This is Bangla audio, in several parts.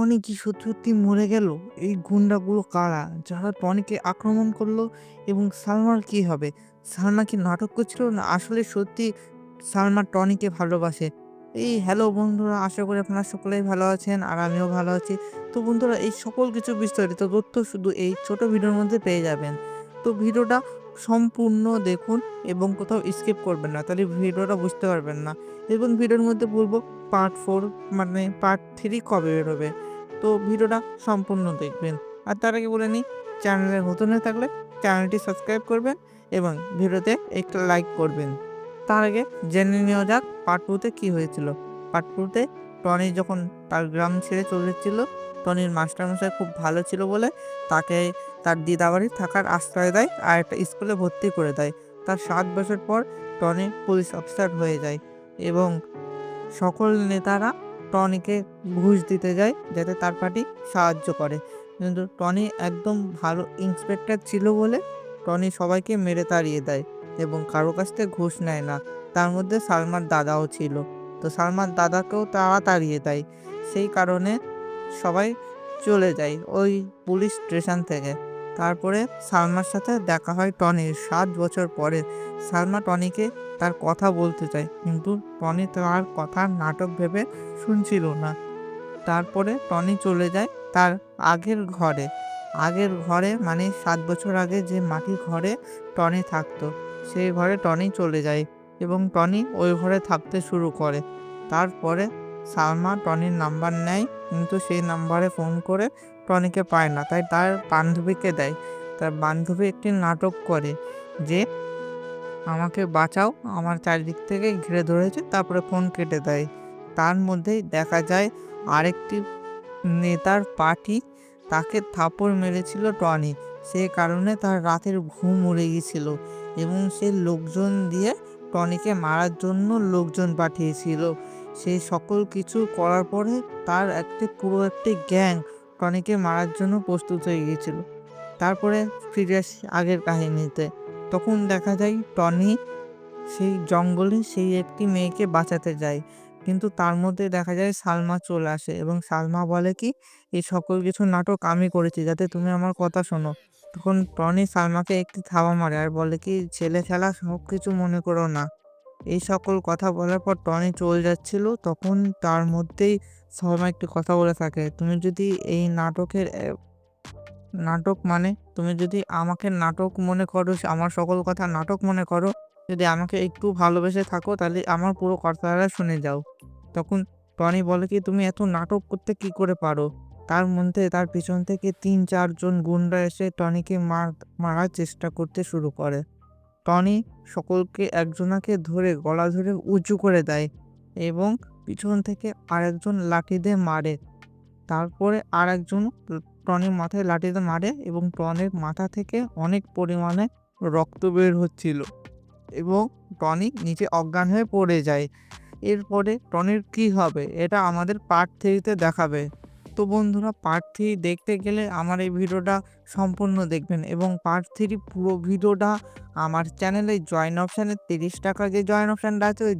টনি কি সত্যি সত্যি মরে গেল? এই গুন্ডাগুলো কারা? যারা টনিকে আক্রমণ করলো এবং সালমার কি হবে? সালমা কি নাটক করছিল না আসলে সত্যি সালমা টনিকে ভালোবাসে? হ্যালো বন্ধুরা, আশা করি আপনারা সকলেই ভালো আছেন আর আমিও ভালো আছি। তো বন্ধুরা, এই সকল কিছু বিস্তারিত তথ্য শুধু এই ছোট ভিডিওর মধ্যে পেয়ে যাবেন। তো ভিডিওটা সম্পূর্ণ দেখুন এবং কোথাও স্কিপ করবেন না, তাহলে ভিডিওটা বুঝতে পারবেন না। এবং ভিডিওর মধ্যে বলবো পার্ট 4 মানে পার্ট 3 কবে বেরোবে। তো ভিডিওটা সম্পূর্ণ দেখবেন। আর তার আগে বলে নিই, চ্যানেলে নতুন হয়ে থাকলে চ্যানেলটি সাবস্ক্রাইব করবেন এবং ভিডিওতে একটা লাইক করবেন। তার আগে জেনে নেওয়া যাক পার্ট 2 তে কি হয়েছিল। পার্ট 2 তে টনি যখন তার গ্রাম ছেড়ে চলে যাচ্ছিল, টনির মাস্টারমশাই খুব ভালো ছিল বলে তাকে তার দিদাবাড়ি থাকার আশ্রয় দেয় আর একটা স্কুলে ভর্তি করে দেয়। তার ৭ বছর পর টনি পুলিশ অফিসার হয়ে যায় এবং সকল নেতারা টনিকে ঘুষ দিতে যায় যাতে তার পার্টি সাহায্য করে। কিন্তু টনি একদম ভালো ইন্সপেক্টর ছিল বলে টনি সবাইকে মেরে তাড়িয়ে দেয় এবং কারো কাছ থেকে ঘুষ নেয় না। তার মধ্যে সালমার দাদাও ছিল। তো সালমার দাদাকেও তারা তাড়িয়ে দেয়। সেই কারণে সবাই চলে যায় ওই পুলিশ স্টেশন থেকে। তারপরে সালমার সাথে দেখা হয় টনির ৭ বছর পরে। সালমা টনিকে তার কথা বলতে চায়, কিন্তু টনি তার কথা নাটক ভেবে শুনছিল না। তারপরে টনি চলে যায় তার আগের ঘরে। আগের ঘরে মানে ৭ বছর আগে যে মাটির ঘরে টনি থাকতো, সেই ঘরে টনি চলে যায় এবং টনি ওই ঘরে থাকতে শুরু করে। তারপরে সালমা টনির নাম্বার নেয়, কিন্তু সেই নাম্বারে ফোন করে টনিকে পায় না। তাই তার বান্ধবীকে দেয়। তার বান্ধবী একটি নাটক করে যে আমাকে বাঁচাও, আমার চারিদিক থেকে ঘিরে ধরেছে। তারপরে ফোন কেটে দেয়। তার মধ্যেই দেখা যায় আরেকটি নেতার পার্টি তাকে থাপ্পড় মেরেছিল টনি। সে কারণে তার রাতের ঘুম উড়ে গিয়েছিল এবং সে লোকজন দিয়ে টনিকে মারার জন্য লোকজন পাঠিয়েছিল। সেই সকল কিছু করার পরে তার পুরো একটি গ্যাং টনিকে মারার জন্য প্রস্তুত হয়ে গিয়েছিল। তারপরে ফিরে আসি আগের কাহিনীতে। তখন দেখা যায় টনি সেই জঙ্গলে সেই একটি মেয়েকে বাঁচাতে যায়। কিন্তু তার মধ্যে দেখা যায় সালমা চলে আসে এবং সালমা বলে কি, "এই সকল কিছু নাটক আমি করেছি যাতে তুমি আমার কথা শোনো।" তখন টনি সালমাকে একটি থাবা মারে আর বলে কি, "ছেলে খেলা সবকিছু মনে করো না।" এই সকল কথা বলার পর টনি চলে যাচ্ছিল, তখন তার মধ্যেই সালমা একটি কথা বলে থাকে, "তুমি যদি এই নাটকের নাটক মানে তুমি যদি আমাকে নাটক মনে করো, আমার সকল কথা নাটক মনে করো, যদি আমাকে একটু ভালোবেসে থাকো তাহলে আমার পুরো কথাটা শুনে যাও।" তখন টনি বলে কি, "তুমি এত নাটক করতে কি করে পারো?" তার মধ্যে তার পিছন থেকে ৩-৪ জন গুন্ডা এসে টনিকে মারার চেষ্টা করতে শুরু করে। টনি সকলকে একজনাকে ধরে গলা ধরে উঁচু করে দেয় এবং পিছন থেকে আরেকজন লাঠি দিয়ে মারে। তারপরে আরেকজন টনির মাথায় লাঠি দিয়ে মারে এবং টনির মাথা থেকে অনেক পরিমাণে রক্ত বের হচ্ছিল এবং টনি নিচে অজ্ঞান হয়ে পড়ে যায়। এরপরে টনির কি হবে এটা আমাদের পার্ট 3 তে দেখাবে। তো বন্ধুরা, পার্ট 3 দেখতে গেলে আমার এই ভিডিওটা সম্পূর্ণ দেখবেন এবং পার্ট 3 পুরো ভিডিওটা আমার চ্যানেলে জয়েন অপশানে ৳৩০ যে জয়েন অপশানটা আছে ওই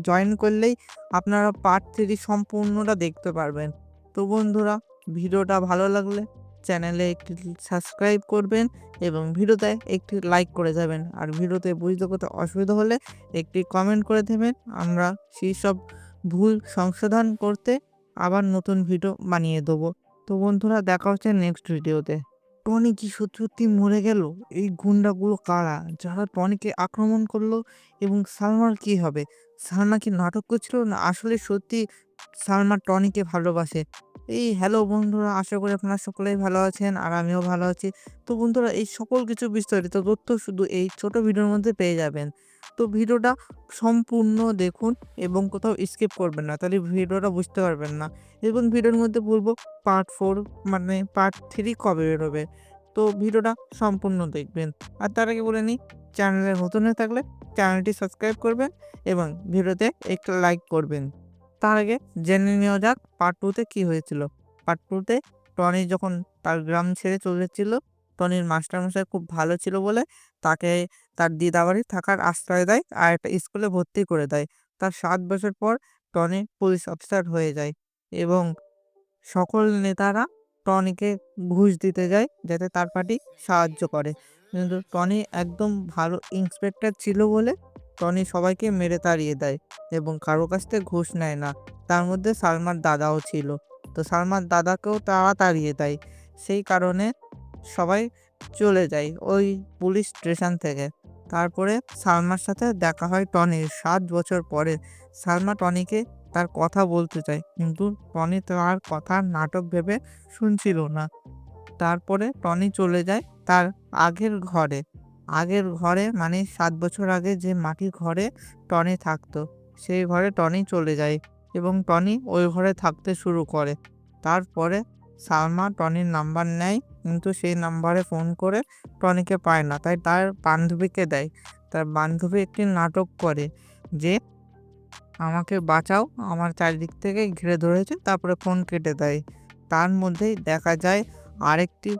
জয়েন করলেই আপনারা পার্ট 3 সম্পূর্ণটা দেখতে পারবেন। তো বন্ধুরা, ভিডিওটা ভালো লাগলে চ্যানেলে একটি সাবস্ক্রাইব করবেন এবং ভিডিওতে একটি লাইক করে যাবেন। আর ভিডিওতে বুঝতে কোথাও অসুবিধা হলে একটি কমেন্ট করে দেবেন। আমরা সেই সব ভুল সংশোধন করতে আবার নতুন ভিডিও বানিয়ে দেবো। তো বন্ধুরা, দেখা হচ্ছে নেক্সট ভিডিওতে। টনি কি সত্যি সত্যি মরে গেল? এই গুন্ডাগুলো কারা? যারা টনিকে আক্রমণ করলো এবং সালমার কি হবে? সালমা কি নাটক করছিল না আসলে সত্যি সালমা টনিকে ভালোবাসে? হ্যালো বন্ধুরা, আশা করি আপনারা সকলেই ভালো আছেন আর আমিও ভালো আছি। তো বন্ধুরা, এই সকল কিছু বিস্তারিত তথ্য শুধু এই ছোট ভিডিওর মধ্যে পেয়ে যাবেন। তো ভিডিওটা সম্পূর্ণ দেখুন এবং কোথাও স্কিপ করবেন না, তাহলে ভিডিওটা বুঝতে পারবেন না। এবং ভিডিওর মধ্যে বলবো পার্ট 4 মানে পার্ট 3 কবে বেরোবে। তো ভিডিওটা সম্পূর্ণ দেখবেন। আর তার আগে বলে নিই, চ্যানেলে নতুন হয়ে থাকলে চ্যানেলটি সাবস্ক্রাইব করবেন এবং ভিডিওতে একটা লাইক করবেন। তার আগে জেনে নেওয়া যাক পার্ট 2 তে কি হয়েছিল। পার্ট 2 তে টনি যখন তার গ্রাম ছেড়ে চলে যাচ্ছিল, টনির মাস্টারমশাই খুব ভালো ছিল বলে তাকে তার দিদাবাড়ি থাকার আশ্রয় দেয় আর একটা স্কুলে ভর্তি করে দেয়। তার ৭ বছর পর টনি পুলিশ অফিসার হয়ে যায় এবং সকল নেতারা টনিকে ঘুষ দিতে যায় যাতে তার পার্টি সাহায্য করে। কিন্তু টনি একদম ভালো ইন্সপেক্টর ছিল বলে টনি সবাইকে মেরে তাড়িয়ে দেয় এবং কারো কাছ থেকে ঘুষ নেয় না। তার মধ্যে সালমার দাদাও ছিল। তো সালমার দাদাকেও তারা তাড়িয়ে দেয়। সেই কারণে সবাই চলে যায় ওই পুলিশ স্টেশন থেকে। তারপরে সালমার সাথে দেখা হয় টনির ৭ বছর পরে। সালমা টনিকে তার কথা বলতে চায় কিন্তু টনি তার কথা নাটক ভেবে শুনছিল না। তারপরে টনি চলে যায় তার আগের ঘরে। আগের ঘরে মানে ৭ বছর আগে যে মাটির ঘরে টনি থাকতো, সেই ঘরে টনি চলে যায় এবং টনি ওই ঘরে থাকতে শুরু করে। তারপরে সালমা টনির নাম্বার নেয় কিন্তু সেই নাম্বারে ফোন করে টনিকে পায় না। তাই তার বান্ধবীকে দেয়। তার বান্ধবী একটি নাটক করে যে, "আমাকে বাঁচাও, আমার চারিদিক থেকে ঘিরে ধরেছে।" তারপরে ফোন কেটে দেয়। তার মধ্যেই দেখা যায় আরেকটি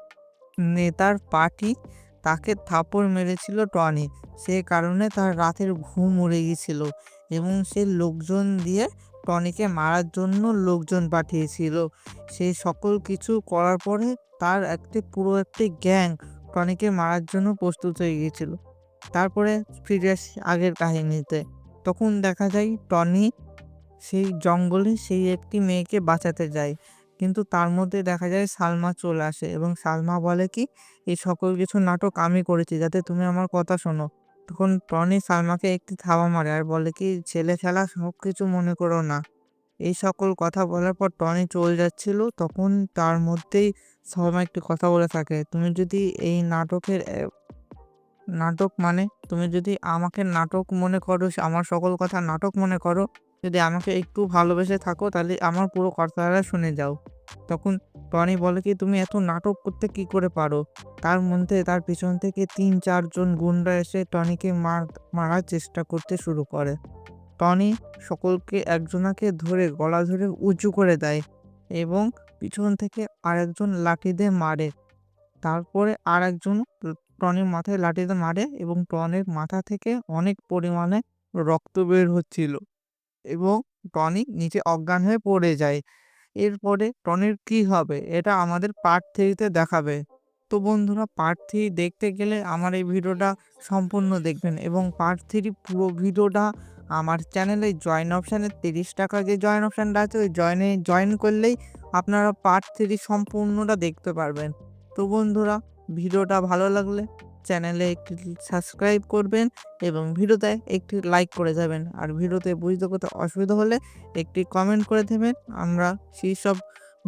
নেতার পার্টি তাকে থাপ্পড় মেরেছিল টনি। সে কারণে তার রাতের ঘুম উড়ে গিয়েছিল এবং সে লোকজন দিয়ে টনিকে মারার জন্য লোকজন পাঠিয়েছিল। সেই সকল কিছু করার পরে তার পুরো একটি গ্যাং টনিকে মারার জন্য প্রস্তুত হয়ে গিয়েছিল। তারপরে ফিরে আসি আগের কাহিনীতে। তখন দেখা যায় টনি সেই জঙ্গলে সেই একটি মেয়েকে বাঁচাতে যায়। কিন্তু তার মধ্যে দেখা যায় সালমা চলে আসে এবং সালমা বলে কি, "এই সকল কিছু নাটক আমি করেছি যাতে তুমি আমার কথা শোনো।" তখন টনি সালমাকে একটি থাবা মারে আর বলে কি, "ছেলে খেলা সবকিছু মনে করো না।" এই সকল কথা বলার পর টনি চলে যাচ্ছিল তখন তার মধ্যেই সালমা একটি কথা বলে থাকে, "তুমি যদি এই নাটকের নাটক মানে তুমি যদি আমাকে নাটক মনে করো, আমার সকল কথা নাটক মনে করো, যদি আমাকে একটু ভালোবেসে থাকো তাহলে আমার পুরো কথাটা শুনে যাও।" তখন টনি বলে কি, "তুমি এত নাটক করতে কি করে পারো?" তার মধ্যে তার পিছন থেকে ৩-৪ জন গুন্ডা এসে টনিকে মারার চেষ্টা করতে শুরু করে। টনি সকলকে একজনাকে ধরে গলা ধরে উঁচু করে দেয় এবং পিছন থেকে আরেকজন লাঠি দিয়ে মারে। তারপরে আরেকজন টনির মাথায় লাঠি দিয়ে মারে এবং টনির মাথা থেকে অনেক পরিমাণে রক্ত বের হচ্ছিল এবং টনি নিচে অজ্ঞান হয়ে পড়ে যায়। এরপরে টনির কি হবে এটা আমাদের পার্ট 3 তে দেখাবে। তো বন্ধুরা, পার্ট 3 দেখতে গেলে আমার এই ভিডিওটা সম্পূর্ণ দেখবেন এবং পার্ট 3 পুরো ভিডিওটা আমার চ্যানেলে জয়েন অপশানে ৩০ টাকা যে জয়েন অপশানটা আছে ওই জয়েন করলেই আপনারা পার্ট 3 সম্পূর্ণটা দেখতে পারবেন। তো বন্ধুরা, ভিডিওটা ভালো লাগলে চ্যানেলে একটি সাবস্ক্রাইব করবেন এবং ভিডিওতে একটি লাইক করে যাবেন। আর ভিডিওতে বুঝতে কোথাও অসুবিধা হলে একটি কমেন্ট করে দেবেন। আমরা সেই সব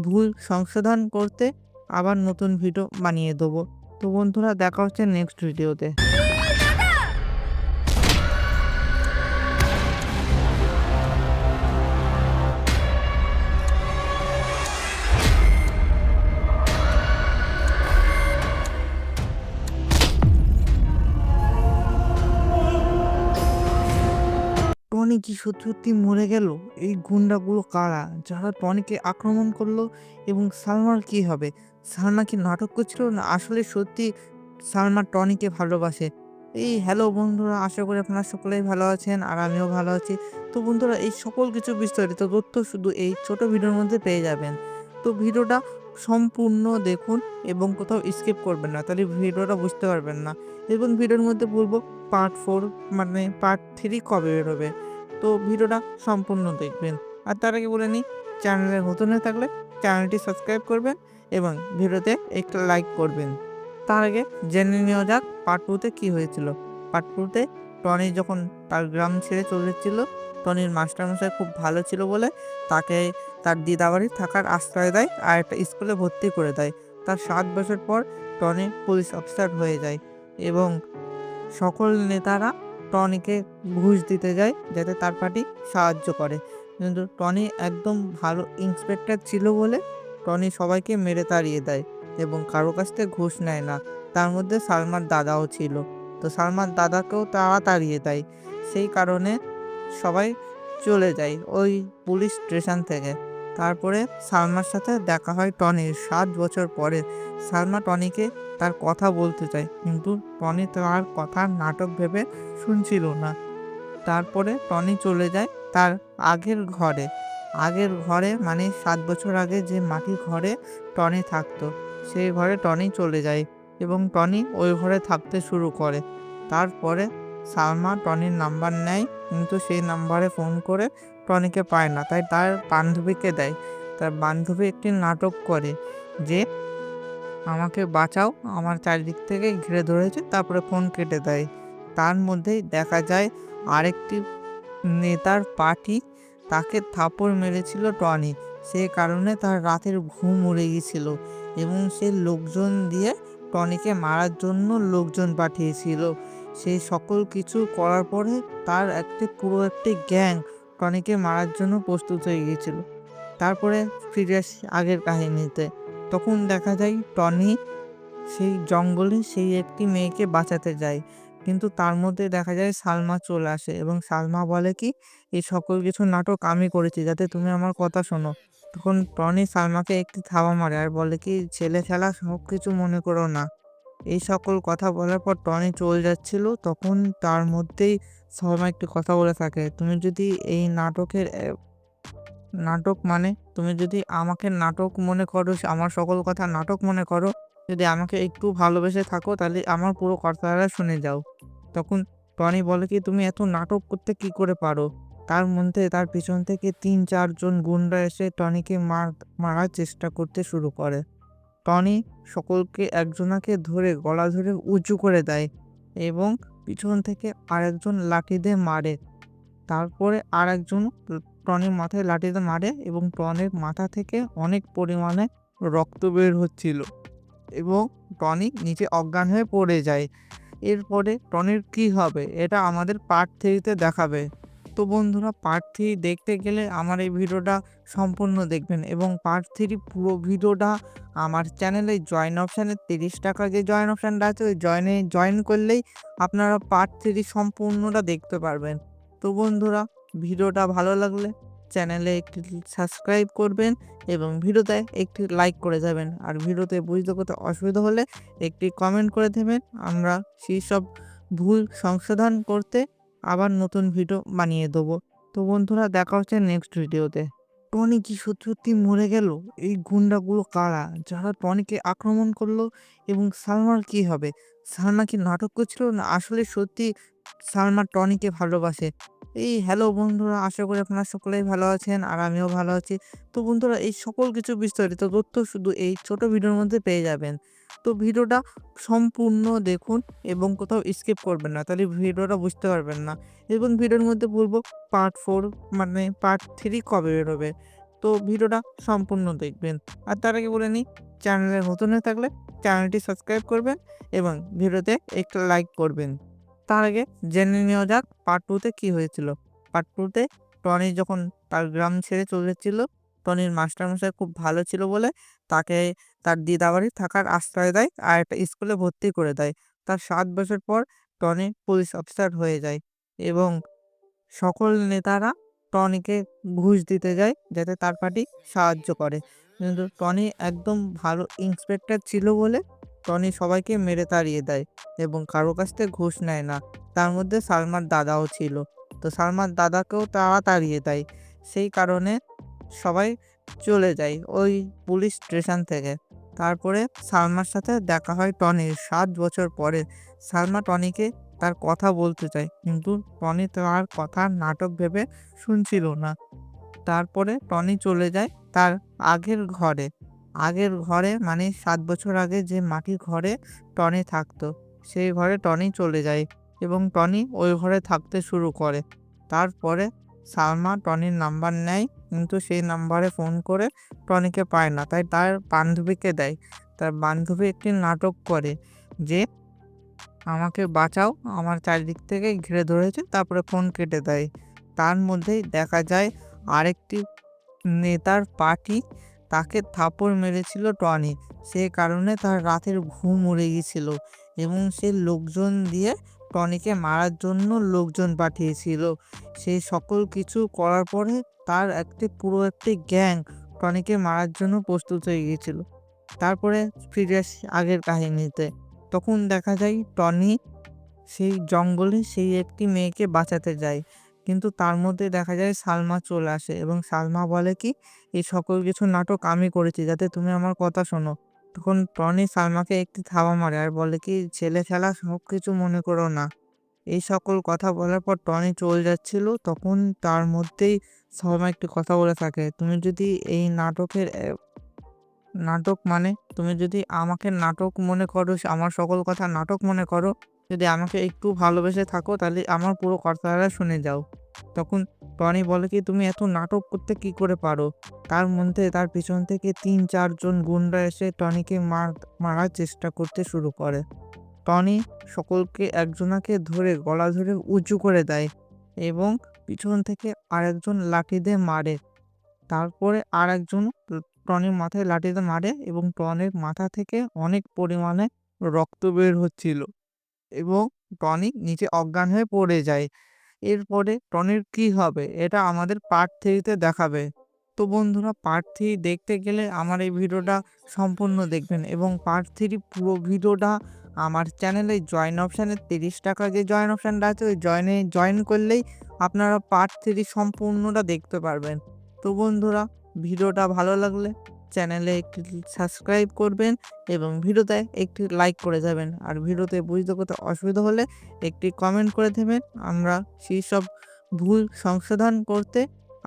ভুল সংশোধন করতে আবার নতুন ভিডিও বানিয়ে দেবো। তো বন্ধুরা, দেখা হচ্ছে নেক্সট ভিডিওতে। টনি কি সত্যি সত্যি মরে গেল? এই গুন্ডাগুলো কারা যারা টনিকে আক্রমণ করলো এবং সালমার কি হবে? সালমা কি নাটক করছিল না আসলে সত্যি সালমা টনিকে ভালোবাসে? হ্যালো বন্ধুরা, আশা করি আপনারা সকলেই ভালো আছেন আর আমিও ভালো আছি। তো বন্ধুরা, এই সকল কিছু বিস্তারিত তথ্য শুধু এই ছোট ভিডিওর মধ্যে পেয়ে যাবেন। তো ভিডিওটা সম্পূর্ণ দেখুন এবং কোথাও স্কিপ করবেন না, তাহলে ভিডিওটা বুঝতে পারবেন না। এবং ভিডিওর মধ্যে বলবো পার্ট 4 মানে পার্ট 3 কবে বেরোবে। তো ভিডিওটা সম্পূর্ণ দেখবেন। আর তার আগে বলে নিই, চ্যানেলে নতুন হয়ে থাকলে চ্যানেলটি সাবস্ক্রাইব করবেন এবং ভিডিওতে একটা লাইক করবেন। তার আগে জেনে নেওয়া যাক পার্ট 2 তে কি হয়েছিল। পার্ট 2 তে টনি যখন তার গ্রাম ছেড়ে চলে যাচ্ছিল, টনির মাস্টারমশাই খুব ভালো ছিল বলে তাকে তার দিদাবাড়ি থাকার আশ্রয় দেয় আর একটা স্কুলে ভর্তি করে দেয়। তার ৭ বছর পর টনি পুলিশ অফিসার হয়ে যায় এবং সকল নেতারা টনিকে ঘুষ দিতে যায় যাতে তার পার্টি সাহায্য করে। কিন্তু টনি একদম ভালো ইন্সপেক্টর ছিল বলে টনি সবাইকে মেরে তাড়িয়ে দেয় এবং কারো কাছ থেকে ঘুষ নেয় না। তার মধ্যে সালমার দাদাও ছিল। তো সালমার দাদাকেও তারা তাড়িয়ে দেয়। সেই কারণে সবাই চলে যায় ওই পুলিশ স্টেশন থেকে। তারপরে সালমার সাথে দেখা হয় টনির ৭ বছর পরে। সালমা টনিকে তার কথা বলতে চায় কিন্তু টনি তার কথা নাটক ভেবে শুনছিল না। তারপরে টনি চলে যায় তার আগের ঘরে। আগের ঘরে মানে ৭ বছর আগে যে মাটির ঘরে টনি থাকতো, সেই ঘরে টনি চলে যায় এবং টনি ওই ঘরে থাকতে শুরু করে। তারপরে সালমা টনির নাম্বার নেয়, কিন্তু সেই নাম্বারে ফোন করে টনিকে পায় না। তাই তার বান্ধবীকে দেয়। তার বান্ধবী একটি নাটক করে যে, "আমাকে বাঁচাও, আমার চারিদিক থেকে ঘিরে ধরেছে।" তারপরে ফোন কেটে দেয়। তার মধ্যেই দেখা যায় আরেকটি নেতার পার্টি, তাকে থাপ্পড় মেরেছিল টনি। সে কারণে তার রাতের ঘুম উড়ে গিয়েছিল এবং সে লোকজন দিয়ে টনিকে মারার জন্য লোকজন পাঠিয়েছিল। সেই সকল কিছু করার পরে তার পুরো একটি গ্যাং টনিকে মারার জন্য প্রস্তুত হয়ে গিয়েছিল। তারপরে ফিরে আসি আগের কাহিনীতে। তখন দেখা যায় টনি সেই জঙ্গলে সেই একটি মেয়েকে বাঁচাতে যায়। কিন্তু তার মধ্যে দেখা যায় সালমা চলে আসে এবং সালমা বলে কি, "এই সকল কিছু নাটক আমি করেছি যাতে তুমি আমার কথা শোনো।" তখন টনি সালমাকে একটি থাবা মারে আর বলে কি, "ছেলে খেলা সবকিছু মনে করো না।" এই সকল কথা বলার পর টনি চলে যাচ্ছিল, তখন তার মধ্যেই সালমা একটি কথা বলে থাকে, "তুমি যদি এই নাটকের নাটক মানে তুমি যদি আমাকে নাটক মনে করো, আমার সকল কথা নাটক মনে করো, যদি আমাকে একটু ভালোবেসে থাকো তাহলে আমার পুরো কথাটা শুনে যাও।" তখন টনি বলে কি, "তুমি এত নাটক করতে কি করে পারো?" তার মধ্যে তার পিছন থেকে ৩-৪ জন গুন্ডা এসে টনিকে মারার চেষ্টা করতে শুরু করে। টনি সকলকে একজনাকে ধরে গলা ধরে উঁচু করে দেয় এবং পিছন থেকে আরেকজন লাঠি দিয়ে মারে। তারপরে আরেকজন টনির মাথায় লাঠি দিয়ে মারে এবং টনির মাথা থেকে অনেক পরিমাণে রক্ত বের হচ্ছিল এবং টনি নিচে অজ্ঞান হয়ে পড়ে যায়। এরপরে টনির কী হবে এটা আমাদের পার্ট 3 তে দেখাবে। তো বন্ধুরা, পার্ট 3 দেখতে গেলে আমার এই ভিডিওটা সম্পূর্ণ দেখবেন এবং পার্ট 3 পুরো ভিডিওটা আমার চ্যানেলে জয়েন অপশানে ৳৩০ যে জয়েন অপশানটা আছে ওই জয়েন করলেই আপনারা পার্ট 3 সম্পূর্ণটা দেখতে পারবেন। তো বন্ধুরা, ভিডিওটা ভালো লাগলে চ্যানেলে একটি সাবস্ক্রাইব করবেন এবং ভিডিওতে একটি লাইক করে যাবেন। আর ভিডিওতে বুঝতে কোথাও অসুবিধা হলে একটি কমেন্ট করে দেবেন। আমরা সেই সব ভুল সংশোধন করতে আবার নতুন ভিডিও বানিয়ে দেবো। তো বন্ধুরা, দেখা হচ্ছে নেক্সট ভিডিওতে। টনি কি সত্যি সত্যি মরে গেল? এই গুন্ডাগুলো কারা যারা টনিকে আক্রমণ করলো এবং সালমার কি হবে? সালমা কি নাটক করছিল না আসলে সত্যি সালমা টনিকে ভালোবাসে? হ্যালো বন্ধুরা, আশা করি আপনারা সকলেই ভালো আছেন আর আমিও ভালো আছি। তো বন্ধুরা, এই সকল কিছু বিস্তারিত তথ্য শুধু এই ছোট ভিডিওর মধ্যে পেয়ে যাবেন। তো ভিডিওটা সম্পূর্ণ দেখুন এবং কোথাও স্কিপ করবেন না, তাহলে ভিডিওটা বুঝতে পারবেন না। এবং ভিডিওর মধ্যে বলবো পার্ট 4 মানে পার্ট 3 কবে বেরোবে। তো ভিডিওটা সম্পূর্ণ দেখবেন। আর তার আগে বলে নিই, চ্যানেলে নতুন হয়ে থাকলে চ্যানেলটি সাবস্ক্রাইব করবেন এবং ভিডিওতে একটা লাইক করবেন। তার আগে জেনে নেওয়া যাক পার্ট 2 তে কি হয়েছিল। পার্ট 2 তে টনি যখন তার গ্রাম ছেড়ে চলে যাচ্ছিল, টনির মাস্টারমশাই খুব ভালো ছিল বলে তাকে তার দিদাবাড়ি থাকার আশ্রয় দেয় আর একটা স্কুলে ভর্তি করে দেয়। তার ৭ বছর পর টনি পুলিশ অফিসার হয়ে যায় এবং সকল নেতারা টনিকে ঘুষ দিতে যায় যাতে তার পার্টি সাহায্য করে। কিন্তু টনি একদম ভালো ইন্সপেক্টর ছিল বলে টনি সবাইকে মেরে তাড়িয়ে দেয় এবং কারো কাছ থেকে ঘুষ নেয় না। তার মধ্যে সালমার দাদাও ছিল। তো সালমার দাদাকেও তারা তাড়িয়ে দেয়। সেই কারণে সবাই চলে যায় ওই পুলিশ স্টেশন থেকে। তারপরে সালমার সাথে দেখা হয় টনির ৭ বছর পরে। সালমা টনিকে তার কথা বলতে চায়, কিন্তু টনি তার কথা নাটক ভেবে শুনছিল না। তারপরে টনি চলে যায় তার আগের ঘরে। আগের ঘরে মানে ৭ বছর আগে যে মাটির ঘরে টনি থাকতো, সেই ঘরে টনি চলে যায় এবং টনি ওই ঘরে থাকতে শুরু করে। তারপরে সালমা টনির নাম্বার নেয়, কিন্তু সেই নাম্বারে ফোন করে টনিকে পায় না। তাই তার বান্ধবীকে দেয়। তার বান্ধবী একটি নাটক করে যে, "আমাকে বাঁচাও, আমার চারিদিক থেকে ঘিরে ধরেছে।" তারপরে ফোন কেটে দেয়। তার মধ্যেই দেখা যায় আরেকটি নেতার পার্টি, তাকে থাপ্পড় মেরেছিল টনি। সে কারণে তার রাতের ঘুম উড়ে গিয়েছিল এবং সে লোকজন দিয়ে টনিকে মারার জন্য লোকজন পাঠিয়েছিল। সেই সকল কিছু করার পরে তার পুরো একটি গ্যাং টনিকে মারার জন্য প্রস্তুত হয়ে গিয়েছিল। তারপরে ফিরে আসি আগের কাহিনীতে। তখন দেখা যায় টনি সেই জঙ্গলে সেই একটি মেয়েকে বাঁচাতে যায়। কিন্তু তার মধ্যে দেখা যায় সালমা চলে আসে এবং সালমা বলে কি, "এই সকল কিছু নাটক আমি করেছি যাতে তুমি আমার কথা শোনো।" তখন টনি সালমাকে একটি থাবা মারে আর বলে কি, "ছেলে খেলা সবকিছু মনে করো না।" এই সকল কথা বলার পর টনি চলে যাচ্ছিল, তখন তার মধ্যেই সালমা একটি কথা বলে থাকে, "তুমি যদি এই নাটকের নাটক মানে তুমি যদি আমাকে নাটক মনে করো, আমার সকল কথা নাটক মনে করো, যদি আমাকে একটু ভালোবেসে থাকো তাহলে আমার পুরো কথাটা শুনে যাও।" তখন টনি বলে কি, "তুমি এত নাটক করতে কি করে পারো?" তার মধ্যে তার পিছন থেকে ৩-৪ জন গুন্ডা এসে টনিকে মারার চেষ্টা করতে শুরু করে। টনি সকলকে একজনাকে ধরে গলা ধরে উঁচু করে দেয় এবং পিছন থেকে আরেকজন লাঠি দিয়ে মারে। তারপরে আরেকজন টনির মাথায় লাঠি দিয়ে মারে এবং টনির মাথা থেকে অনেক পরিমাণে রক্ত বের হচ্ছিল এবং টনি নিচে অজ্ঞান হয়ে পড়ে যায়। এরপরে টনির কি হবে এটা আমাদের পার্ট 3 তে দেখাবে। তো বন্ধুরা, পার্ট 3 দেখতে গেলে আমার এই ভিডিওটা সম্পূর্ণ দেখবেন এবং পার্ট 3 পুরো ভিডিওটা আমার চ্যানেলে জয়েন অপশানে ৳৩০ যে জয়েন অপশানটা আছে ওই জয়েন করলেই আপনারা পার্ট 3 সম্পূর্ণটা দেখতে পারবেন। তো বন্ধুরা, ভিডিওটা ভালো লাগলে চ্যানেলে একটি সাবস্ক্রাইব করবেন এবং ভিডিওতে একটি লাইক করে যাবেন। আর ভিডিওতে বুঝতে কোথাও অসুবিধা হলে একটি কমেন্ট করে দেবেন। আমরা সেই সব ভুল সংশোধন করতে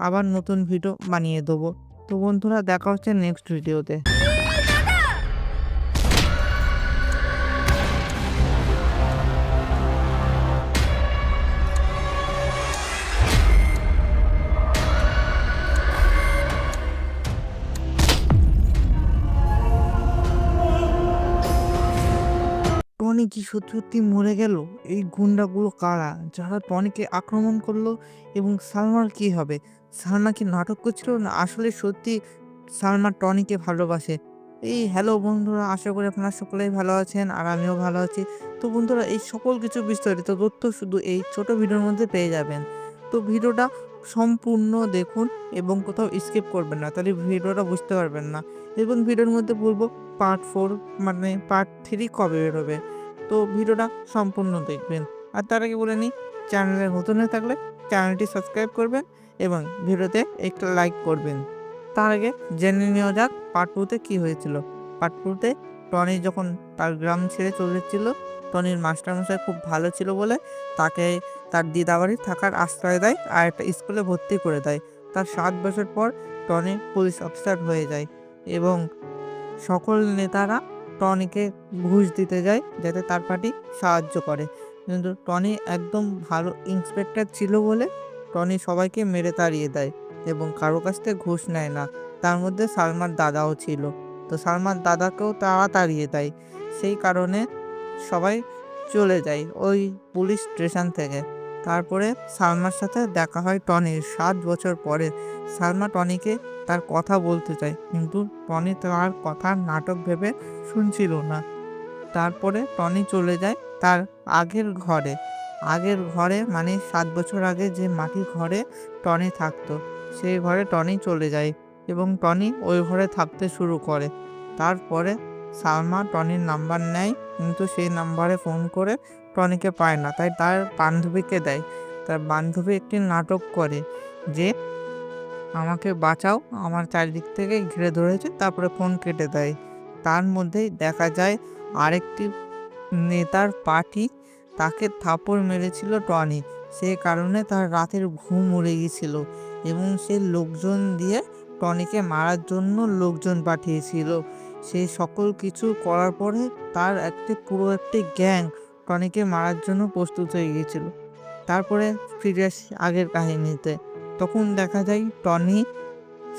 আবার নতুন ভিডিও বানিয়ে দেবো। তো বন্ধুরা, দেখা হচ্ছে নেক্সট ভিডিওতে। টনি কি সত্যি সত্যি মরে গেল? এই গুন্ডাগুলো কারা যারা টনিকে আক্রমণ করলো এবং সালমার কি হবে? সালমা কি নাটক করছিল না আসলে সত্যি সালমা টনিকে ভালোবাসে? হ্যালো বন্ধুরা, আশা করি আপনারা সকলেই ভালো আছেন আর আমিও ভালো আছি। তো বন্ধুরা, এই সকল কিছু বিস্তারিত তথ্য শুধু এই ছোট ভিডিওর মধ্যে পেয়ে যাবেন। তো ভিডিওটা সম্পূর্ণ দেখুন এবং কোথাও স্কিপ করবেন না, তাহলে ভিডিওটা বুঝতে পারবেন না। এবং ভিডিওর মধ্যে বলবো পার্ট 4 মানে পার্ট 3 কবে বেরোবে। তো ভিডিওটা সম্পূর্ণ দেখবেন। আর তার আগে বলে নিই, চ্যানেলে নতুন হয়ে থাকলে চ্যানেলটি সাবস্ক্রাইব করবেন এবং ভিডিওতে একটু লাইক করবেন। তার আগে জেনে নেওয়া যাক পার্ট 2 তে কি হয়েছিল। পার্ট 2 তে টনি যখন তার গ্রাম ছেড়ে চলে যাচ্ছিল, টনির মাস্টারমশাই খুব ভালো ছিল বলে তাকে তার দিদাবাড়ি থাকার আশ্রয় দেয় আর একটা স্কুলে ভর্তি করে দেয়। তার ৭ বছর পর টনি পুলিশ অফিসার হয়ে যায় এবং সকল নেতারা টনিকে ঘুষ দিতে যায় যাতে তার পার্টি সাহায্য করে। কিন্তু টনি একদম ভালো ইন্সপেক্টর ছিল বলে টনি সবাইকে মেরে তাড়িয়ে দেয় এবং কারো কাছ থেকে ঘুষ নেয় না। তার মধ্যে সালমার দাদাও ছিল। তো সালমার দাদাকেও তারা তাড়িয়ে দেয়। সেই কারণে সবাই চলে যায় ওই পুলিশ স্টেশন থেকে। তারপরে সালমার সাথে দেখা হয় টনির ৭ বছর পরে। সালমা টনিকে তার কথা বলতে চায় কিন্তু টনি তার কথা নাটক ভেবে শুনছিল না। তারপরে টনি চলে যায় তার আগের ঘরে। আগের ঘরে মানে ৭ বছর আগে যে মাটির ঘরে টনি থাকতো, সেই ঘরে টনি চলে যায় এবং টনি ওই ঘরে থাকতে শুরু করে। তারপরে সালমা টনির নাম্বার নেয় কিন্তু সেই নাম্বারে ফোন করে টনিকে পায় না, তাই তার বান্ধবীকে দেয়। তার বান্ধবী একটি নাটক করে যে, "আমাকে বাঁচাও, আমার চারিদিক থেকে ঘিরে ধরেছে", তারপরে ফোন কেটে দেয়। তার মধ্যেই দেখা যায় আরেকটি নেতার পার্টি তাকে থাপ্পড় মেরেছিল টনি। সে কারণে তার রাতের ঘুম উড়ে গিয়েছিল এবং সে লোকজন দিয়ে টনিকে মারার জন্য লোকজন পাঠিয়েছিল। সে সকল কিছু করার পরে তার পুরো একটি গ্যাং টনিকে মারার জন্য প্রস্তুত হয়ে গিয়েছিল। তারপরে ফিরে আসি আগের কাহিনীতে। তখন দেখা যায় টনি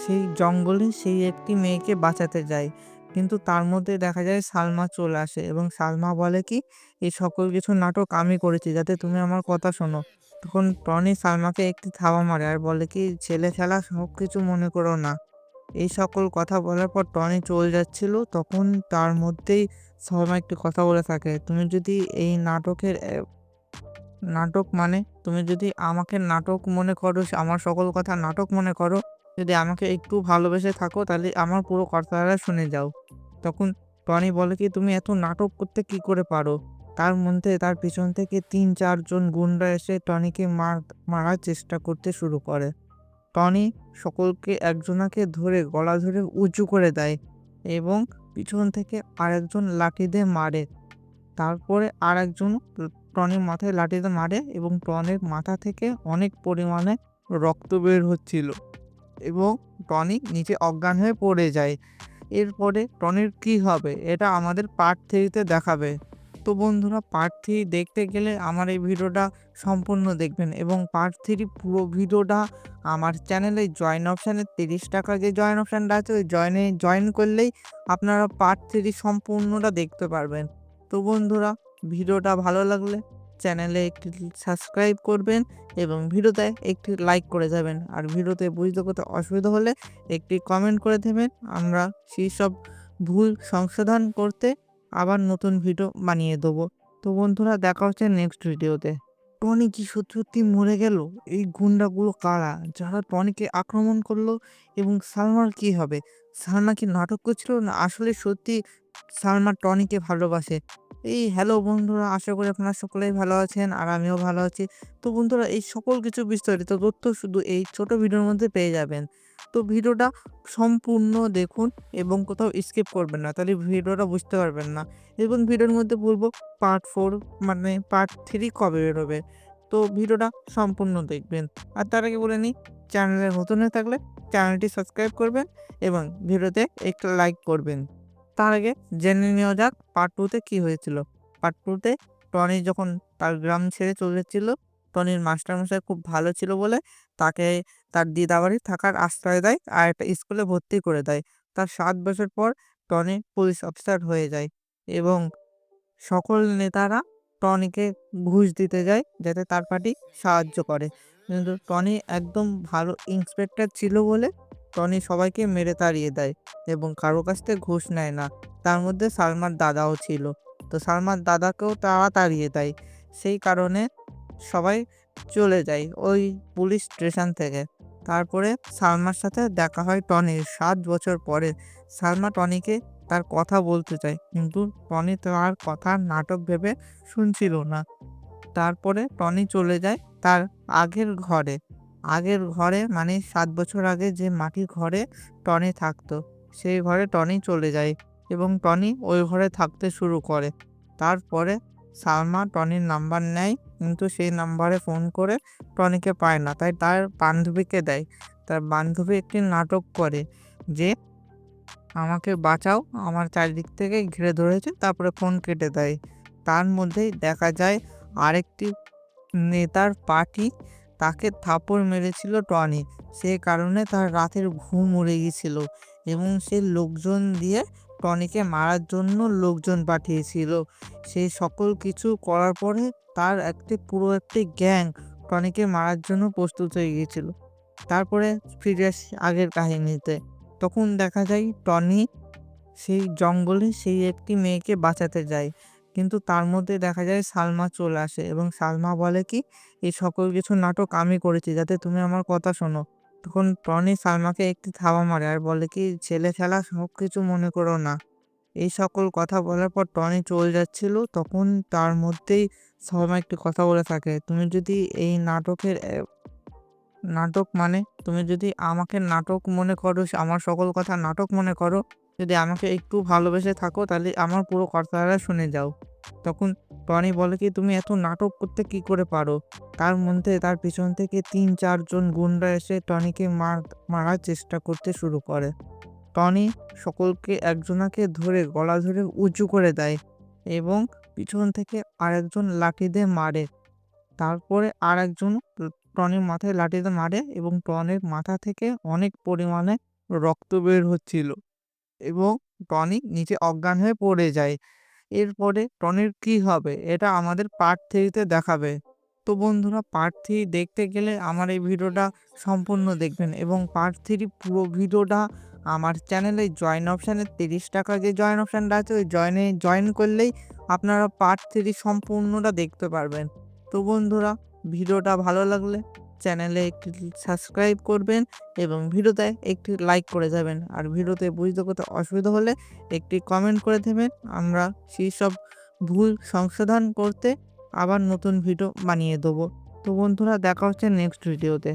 সেই জঙ্গলে সেই একটি মেয়েকে বাঁচাতে যায়। কিন্তু তার মধ্যে দেখা যায় সালমা চলে আসে এবং সালমা বলে কি, "এই সকল কিছু নাটক আমি করেছি যাতে তুমি আমার কথা শোনো।" তখন টনি সালমাকে একটি থাবা মারে আর বলে কি, "ছেলে খেলা সবকিছু মনে করো না।" এই সকল কথা বলার পর টনি চলে যাচ্ছিল, তখন তার মধ্যেই সালমা একটি কথা বলে থাকে, "তুমি যদি এই নাটকের নাটক মানে তুমি যদি আমাকে নাটক মনে করো, আমার সকল কথা নাটক মনে করো, যদি আমাকে একটু ভালোবেসে থাকো তাহলে আমার পুরো কথাটা শুনে যাও।" তখন টনি বলে কি, "তুমি এত নাটক করতে কি করে পারো?" তার মধ্যে তার পিছন থেকে ৩-৪ জন গুন্ডা এসে টনিকে মারার চেষ্টা করতে শুরু করে। টনি সকলকে একজনাকে ধরে গলা ধরে উঁচু করে দেয় এবং পিছন থেকে আরেকজন লাঠি দিয়ে মারে। তারপরে আরেকজন টনির মাথায় লাঠি দিয়ে মারে এবং টনির মাথা থেকে অনেক পরিমাণে রক্ত বের হচ্ছিল এবং টনি নিচে অজ্ঞান হয়ে পড়ে যায়। এরপরে টনির কি হবে এটা আমাদের পার্ট 3 তে দেখাবে। তো বন্ধুরা, পার্ট 3 দেখতে গেলে আমার এই ভিডিওটা সম্পূর্ণ দেখবেন এবং পার্ট 3 পুরো ভিডিওটা আমার চ্যানেলে জয়েন অপশানে ৩০ টাকা যে জয়েন অপশানটা আছে ওই জয়েন করলেই আপনারা পার্ট 3 সম্পূর্ণটা দেখতে পারবেন। তো বন্ধুরা, ভিডিওটা ভালো লাগলে চ্যানেলে একটি সাবস্ক্রাইব করবেন এবং ভিডিওতে একটি লাইক করে যাবেন। আর ভিডিওতে বুঝতে কোথাও অসুবিধা হলে একটি কমেন্ট করে দেবেন। আমরা সেই সব ভুল সংশোধন করতে আবার নতুন ভিডিও বানিয়ে দেবো। তো বন্ধুরা, দেখা হচ্ছে নেক্সট ভিডিওতে। টনি কি সত্যি সত্যি মরে গেল? এই গুন্ডাগুলো কারা যারা টনিকে আক্রমণ করলো? এবং সালমার কি হবে? সালমা কি নাটক করছিল না আসলে সত্যি সালমা টনিকে ভালোবাসে? হ্যালো বন্ধুরা, আশা করি আপনারা সকলেই ভালো আছেন আর আমিও ভালো আছি। তো বন্ধুরা, এই সকল কিছু বিস্তারিত তথ্য শুধু এই ছোট ভিডিওর মধ্যে পেয়ে যাবেন। তো ভিডিওটা সম্পূর্ণ দেখুন এবং কোথাও স্কিপ করবেন না, তাহলে ভিডিওটা বুঝতে পারবেন না। এবং ভিডিওর মধ্যে বলবো পার্ট 4 মানে পার্ট 3 কবে বেরোবে। তো ভিডিওটা সম্পূর্ণ দেখবেন। আর তার আগে বলে নিই, চ্যানেলে নতুন হয়ে থাকলে চ্যানেলটি সাবস্ক্রাইব করবেন এবং ভিডিওতে একটু লাইক করবেন। তার আগে জেনে নেওয়া যাক পার্ট 2 তে কী হয়েছিল। পার্ট 2 তে টনি যখন তার গ্রাম ছেড়ে চলে যাচ্ছিল, টনির মাস্টারমশাই খুব ভালো ছিল বলে তাকে তার দিদাবাড়ি থাকার আশ্রয় দেয় আর একটা স্কুলে ভর্তি করে দেয়। তার ৭ বছর পর টনি পুলিশ অফিসার হয়ে যায় এবং সকল নেতারা টনিকে ঘুষ দিতে যায় যাতে তার পার্টি সাহায্য করে। কিন্তু টনি একদম ভালো ইন্সপেক্টর ছিল বলে টনি সবাইকে মেরে তাড়িয়ে দেয় এবং কারো কাছ থেকে ঘুষ নেয় না। তার মধ্যে সালমার দাদাও ছিল। তো সালমার দাদাকেও তারা তাড়িয়ে দেয়। সেই কারণে সবাই চলে যায় ওই পুলিশ স্টেশন থেকে। তারপরে সালমার সাথে দেখা হয় টনির ৭ বছর পরে। সালমা টনিকে তার কথা বলতে চায় কিন্তু টনি তার কথা নাটক ভেবে শুনছিল না। তারপরে টনি চলে যায় তার আগের ঘরে। আগের ঘরে মানে ৭ বছর আগে যে মাটির ঘরে টনি থাকতো, সেই ঘরে টনি চলে যায় এবং টনি ওই ঘরে থাকতে শুরু করে। তারপরে সালমা টনির নাম্বার নেয় কিন্তু সেই নাম্বারে ফোন করে টনিকে পায় না, তাই তার বান্ধবীকে দেয়। তার বান্ধবী একটি নাটক করে যে আমাকে বাঁচাও, আমার চারিদিক থেকে ঘিরে ধরেছে, তারপরে ফোন কেটে দেয়। তার মধ্যেই দেখা যায় আরেকটি নেতার পার্টি তাকে থাপ্পড় মেরেছিল টনি। সে কারণে তার রাতের ঘুম উড়ে গিয়েছিল এবং সে লোকজন দিয়ে টনিকে মারার জন্য লোকজন পাঠিয়েছিল। সেই সকল কিছু করার পরে তার পুরো একটি গ্যাং টনিকে মারার জন্য প্রস্তুত হয়ে গিয়েছিল। তারপরে ফিরে আসি আগের কাহিনীতে। তখন দেখা যায় টনি সেই জঙ্গলে সেই একটি মেয়েকে বাঁচাতে যায়। কিন্তু তার মধ্যে দেখা যায় সালমা চলে আসে এবং সালমা বলে কি, এই সকল কিছু নাটক আমি করেছি যাতে তুমি আমার কথা শোনো। তখন টনি সালমাকে একটি থাবা মারে আর বলে কি, ছেলে খেলা সব কিছু মনে করো না। এই সকল কথা বলার পর টনি চলে যাচ্ছিল, তখন তার মধ্যেই সালমা একটি কথা বলে থাকে, তুমি যদি এই নাটক মানে তুমি যদি আমাকে নাটক মনে করো, আমার সকল কথা নাটক মনে করো, যদি আমাকে একটু ভালোবেসে থাকো তাহলে আমার পুরো কথাটা শুনে যাও। তখন টনি বলে কি, তুমি এত নাটক করতে কি করে পারো? তার মধ্যে তার পিছন থেকে ৩-৪ জন গুন্ডা এসে টনিকে মারার চেষ্টা করতে শুরু করে। টনি সকলকে একজনাকে ধরে গলা ধরে উঁচু করে দেয় এবং পিছন থেকে আরেকজন লাঠি দিয়ে মারে। তারপরে আরেকজন টনির মাথায় লাঠি দিয়ে মারে এবং টনির মাথা থেকে অনেক পরিমাণে রক্ত বের হচ্ছিল এবং টনি নিচে অজ্ঞান হয়ে পড়ে যায়। এরপরে টনির কি হবে এটা আমাদের পার্ট 3 তে দেখাবে। তো বন্ধুরা, পার্ট 3 দেখতে গেলে আমার এই ভিডিওটা সম্পূর্ণ দেখবেন এবং পার্ট 3 পুরো ভিডিওটা আমার চ্যানেলে জয়েন অপশানে ৩০ টাকা যে জয়েন অপশানটা আছে ওই জয়েন করলেই আপনারা পার্ট 3 সম্পূর্ণটা দেখতে পারবেন। তো বন্ধুরা, ভিডিওটা ভালো লাগলে চ্যানেলে একটি সাবস্ক্রাইব করবেন এবং ভিডিওতে একটি লাইক করে যাবেন। আর ভিডিওতে বুঝতে কোথাও অসুবিধা হলে একটি কমেন্ট করে দেবেন। আমরা সেই সব ভুল সংশোধন করতে আবার নতুন ভিডিও বানিয়ে দেবো। তো বন্ধুরা দেখা হচ্ছে নেক্সট ভিডিওতে।